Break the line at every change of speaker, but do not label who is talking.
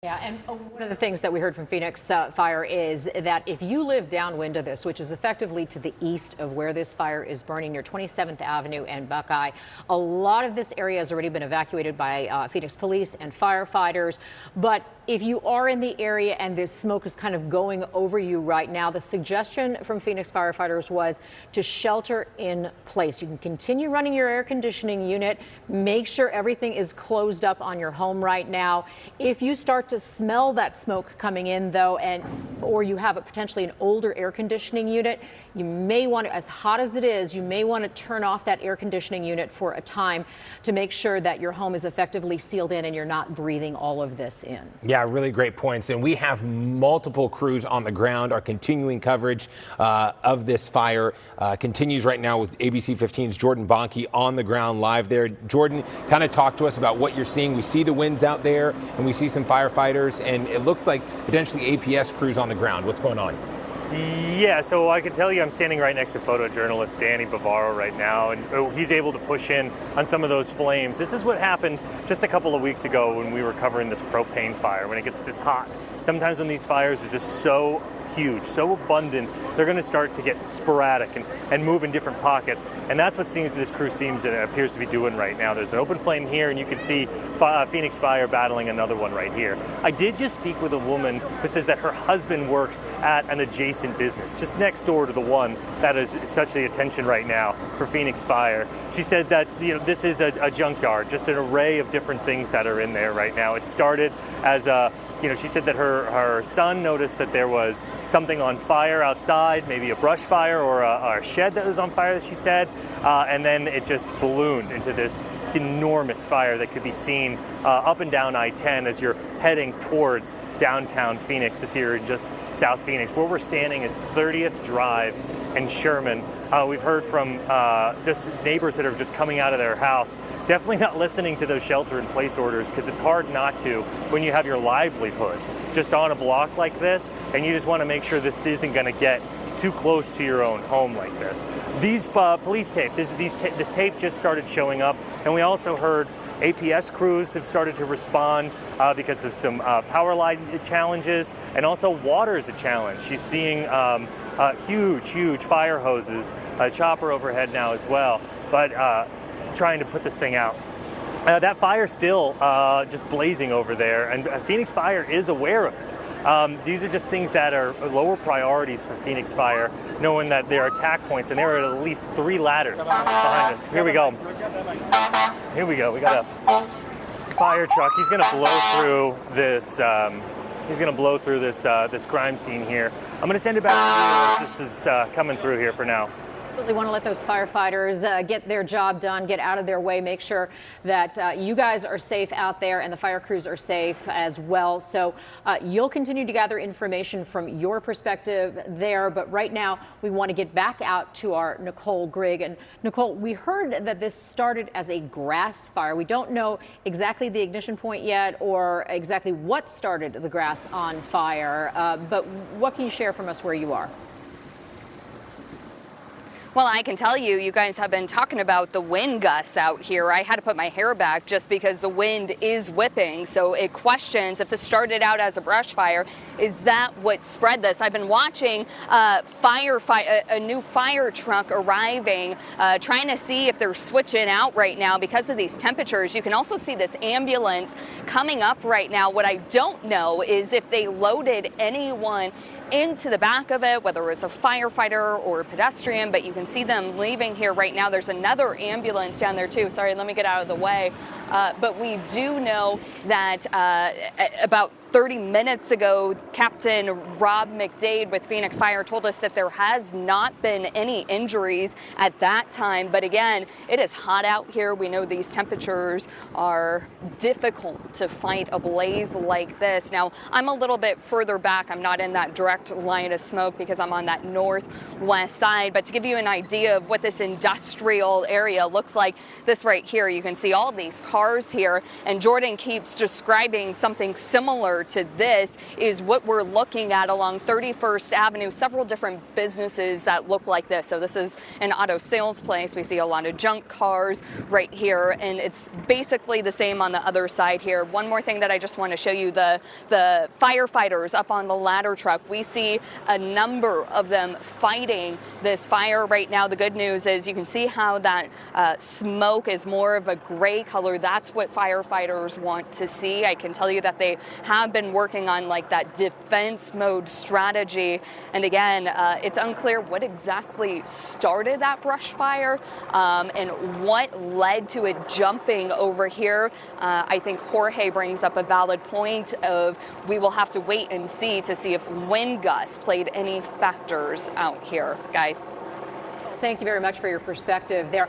Yeah, and one of the things that we heard from Phoenix Fire is that if you live downwind of this, which is effectively to the east of where this fire is burning near 27th Avenue and Buckeye, a lot of this area has already been evacuated by Phoenix police and firefighters. But if you are in the area and this smoke is kind of going over you right now, the suggestion from Phoenix firefighters was to shelter in place. You can continue running your air conditioning unit. Make sure everything is closed up on your home right now. If you start to smell that smoke coming in, though, or you have potentially an older air conditioning unit, you may want to, as hot as it is, you may want to turn off that air conditioning unit for a time to make sure that your home is effectively sealed in and you're not breathing all of this in.
Yeah, really great points. And we have multiple crews on the ground. Our continuing coverage of this fire continues right now with ABC15's Jordan Bonke on the ground live there. Jordan, kind of talk to us about what you're seeing. We see the winds out there and we see some firefighters, and it looks like potentially APS crews on the ground. What's going on?
Yeah, so I can tell you I'm standing right next to photojournalist Danny Bavaro right now, and he's able to push in on some of those flames. This is what happened just a couple of weeks ago when we were covering this propane fire, when it gets this hot. Sometimes when these fires are just so huge, so abundant, they're going to start to get sporadic and move in different pockets. And that's what this crew appears to be doing right now. There's an open flame here, and you can see Phoenix Fire battling another one right here. I did just speak with a woman who says that her husband works at an adjacent business, just next door to the one that is such the attention right now for Phoenix Fire. She said that this is a junkyard, just an array of different things that are in there right now. It started as she said that her son noticed that there was something on fire outside, maybe a brush fire or a shed that was on fire, she said, and then it just ballooned into this enormous fire that could be seen up and down I-10 as you're heading towards downtown Phoenix, this here in just South Phoenix. Where we're standing is 30th Drive and Sherman. We've heard from just neighbors that are just coming out of their house, definitely not listening to those shelter-in-place orders, because it's hard not to when you have your livelihood just on a block like this, and you just want to make sure that this isn't going to get too close to your own home like this. These police tape, this tape just started showing up, and we also heard APS crews have started to respond because of some power line challenges, and also water is a challenge. She's seeing huge fire hoses, a chopper overhead now as well, but trying to put this thing out. That fire's still just blazing over there, and Phoenix Fire is aware of it. These are just things that are lower priorities for Phoenix Fire, knowing that there are attack points, and there are at least 3 ladders behind us. Here we go. Here we go. We got a fire truck. He's going to blow through this. He's going to blow through this crime scene here. I'm going to send it back to you. This is coming through here for now.
Really want to let those firefighters get their job done, get out of their way, make sure that you guys are safe out there and the fire crews are safe as well. So you'll continue to gather information from your perspective there. But right now, we want to get back out to our Nicole Grigg. And Nicole, we heard that this started as a grass fire. We don't know exactly the ignition point yet or exactly what started the grass on fire. But what can you share from us where you are?
Well, I can tell you, you guys have been talking about the wind gusts out here. I had to put my hair back just because the wind is whipping. So it questions if this started out as a brush fire, is that what spread this? I've been watching a new fire truck arriving, trying to see if they're switching out right now because of these temperatures. You can also see this ambulance coming up right now. What I don't know is if they loaded anyone into the back of it, whether it was a firefighter or a pedestrian, but you can see them leaving here right now. There's another ambulance down there too. Sorry, let me get out of the way. But we do know that about 30 minutes ago, Captain Rob McDade with Phoenix Fire told us that there has not been any injuries at that time. But again, it is hot out here. We know these temperatures are difficult to fight a blaze like this. Now, I'm a little bit further back. I'm not in that direct line of smoke because I'm on that northwest side. But to give you an idea of what this industrial area looks like. This right here, you can see all these cars here, and Jordan keeps describing something similar to this is what we're looking at along 31st Avenue, several different businesses that look like this. So this is an auto sales place. We see a lot of junk cars right here, and it's basically the same on the other side here. One more thing that I just want to show you, the firefighters up on the ladder truck. We see a number of them fighting this fire right now. The good news is you can see how that smoke is more of a gray color. That's what firefighters want to see. I can tell you that they have been working on like that defense mode strategy. And again, it's unclear what exactly started that brush fire and what led to it jumping over here. I think Jorge brings up a valid point of we will have to wait and see to see if wind gusts played any factors out here, guys.
Thank you very much for your perspective there.